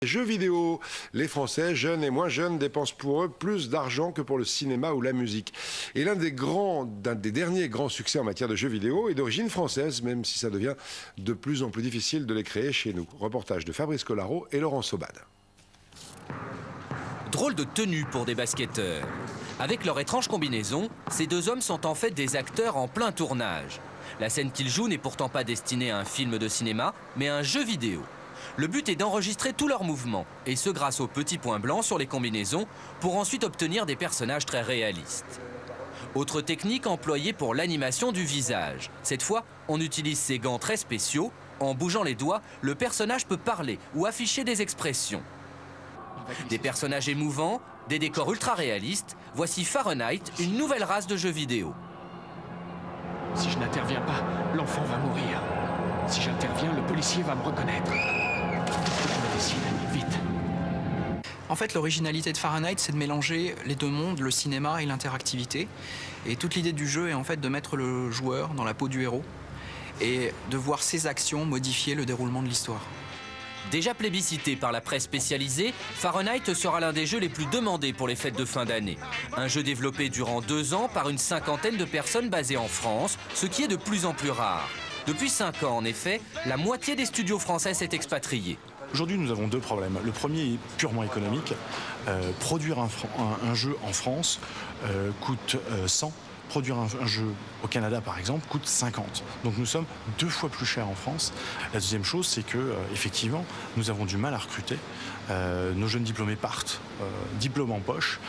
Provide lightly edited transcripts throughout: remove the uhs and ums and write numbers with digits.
Les jeux vidéo, les Français, jeunes et moins jeunes, dépensent pour eux plus d'argent que pour le cinéma ou la musique. Et l'un des derniers grands succès en matière de jeux vidéo est d'origine française, même si ça devient de plus en plus difficile de les créer chez nous. Reportage de Fabrice Collaro et Laurent Sobad. Drôle de tenue pour des basketteurs. Avec leur étrange combinaison, ces deux hommes sont en fait des acteurs en plein tournage. La scène qu'ils jouent n'est pourtant pas destinée à un film de cinéma, mais à un jeu vidéo. Le but est d'enregistrer tous leurs mouvements, et ce grâce aux petits points blancs sur les combinaisons, pour ensuite obtenir des personnages très réalistes. Autre technique employée pour l'animation du visage. Cette fois, on utilise ces gants très spéciaux. En bougeant les doigts, le personnage peut parler ou afficher des expressions. Des personnages émouvants, des décors ultra réalistes. Voici Fahrenheit, une nouvelle race de jeux vidéo. Si je n'interviens pas, l'enfant va mourir. Si j'interviens, le policier va me reconnaître. Je me décide, vite. En fait, l'originalité de Fahrenheit, c'est de mélanger les deux mondes, le cinéma et l'interactivité. Et toute l'idée du jeu est en fait de mettre le joueur dans la peau du héros et de voir ses actions modifier le déroulement de l'histoire. Déjà plébiscité par la presse spécialisée, Fahrenheit sera l'un des jeux les plus demandés pour les fêtes de fin d'année. Un jeu développé durant 2 ans par une cinquantaine de personnes basées en France, ce qui est de plus en plus rare. Depuis 5 ans, en effet, la moitié des studios français s'est expatriée. Aujourd'hui, nous avons 2 problèmes. Le premier est purement économique. Produire un jeu en France coûte 100. Produire un jeu au Canada, par exemple, coûte 50. Donc nous sommes 2 fois plus chers en France. La deuxième chose, c'est que effectivement, nous avons du mal à recruter. Nos jeunes diplômés partent, diplôme en poche,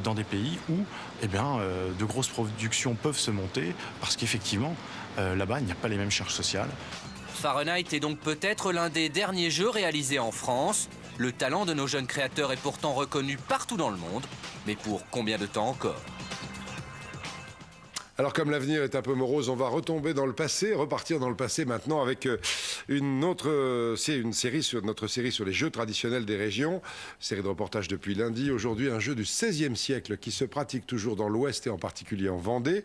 dans des pays où de grosses productions peuvent se monter, parce qu'effectivement, là-bas, il n'y a pas les mêmes charges sociales. Fahrenheit est donc peut-être l'un des derniers jeux réalisés en France. Le talent de nos jeunes créateurs est pourtant reconnu partout dans le monde. Mais pour combien de temps encore ? Alors comme l'avenir est un peu morose, on va retomber dans le passé, repartir dans le passé maintenant avec une série sur notre série sur les jeux traditionnels des régions, série de reportages depuis lundi. Aujourd'hui, un jeu du XVIe siècle qui se pratique toujours dans l'Ouest et en particulier en Vendée.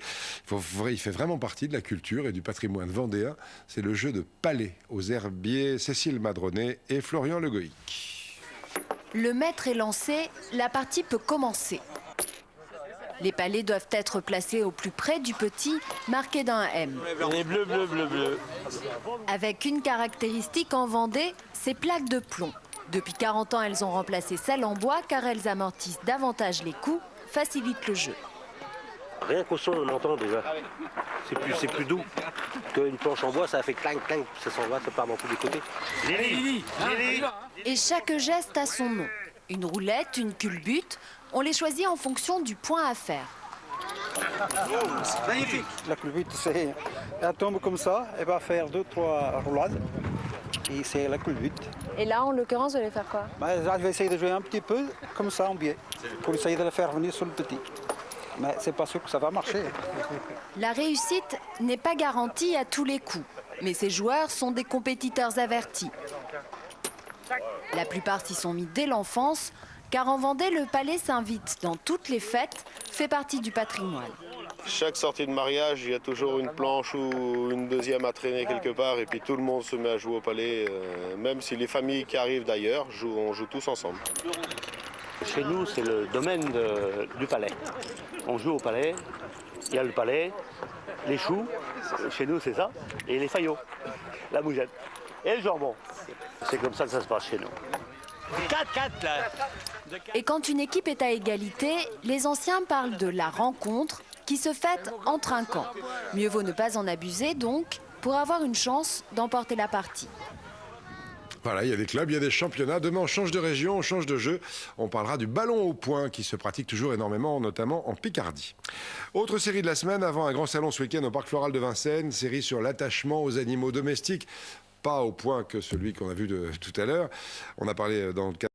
Il fait vraiment partie de la culture et du patrimoine vendéen. C'est le jeu de palais aux herbiers Cécile Madronnet et Florian Le Goïc. Le maître est lancé, la partie peut commencer. Les palets doivent être placés au plus près du petit, marqué d'un M. Les bleus, bleus, bleus, bleus. Avec une caractéristique en Vendée, ces plaques de plomb. Depuis 40 ans, elles ont remplacé celles en bois car elles amortissent davantage les coups, facilitent le jeu. Rien qu'au son, on entend déjà. C'est plus doux qu'une planche en bois, ça fait clang, clang, ça s'en va, ça part dans tous les côtés. Lili, Lili. Et chaque geste a son nom. Une roulette, une culbute, on les choisit en fonction du point à faire. C'est magnifique. La culbute, c'est elle tombe comme ça, elle va faire 2-3 roulades. Et c'est la culbute. Et là, en l'occurrence, vous allez faire quoi? Je vais essayer de jouer un petit peu comme ça en biais, pour essayer de la faire venir sur le petit. Mais c'est pas sûr que ça va marcher. La réussite n'est pas garantie à tous les coups, mais ces joueurs sont des compétiteurs avertis. La plupart s'y sont mis dès l'enfance, car en Vendée, le palais s'invite dans toutes les fêtes, fait partie du patrimoine. Chaque sortie de mariage, il y a toujours une planche ou une deuxième à traîner quelque part, et puis tout le monde se met à jouer au palais, même si les familles qui arrivent d'ailleurs, on joue tous ensemble. Chez nous, c'est le domaine du palais. On joue au palais, il y a le palais, les choux, chez nous c'est ça, et les faillots, la mougette et le jambon. C'est comme ça que ça se passe chez nous. 4-4 là. Et quand une équipe est à égalité, les anciens parlent de la rencontre qui se fait en trinquant. Mieux vaut ne pas en abuser donc, pour avoir une chance d'emporter la partie. Voilà, il y a des clubs, il y a des championnats. Demain, on change de région, on change de jeu. On parlera du ballon au point qui se pratique toujours énormément, notamment en Picardie. Autre série de la semaine, avant un grand salon ce week-end au Parc Floral de Vincennes, série sur l'attachement aux animaux domestiques. Pas au point que celui qu'on a vu tout à l'heure. On a parlé dans le cadre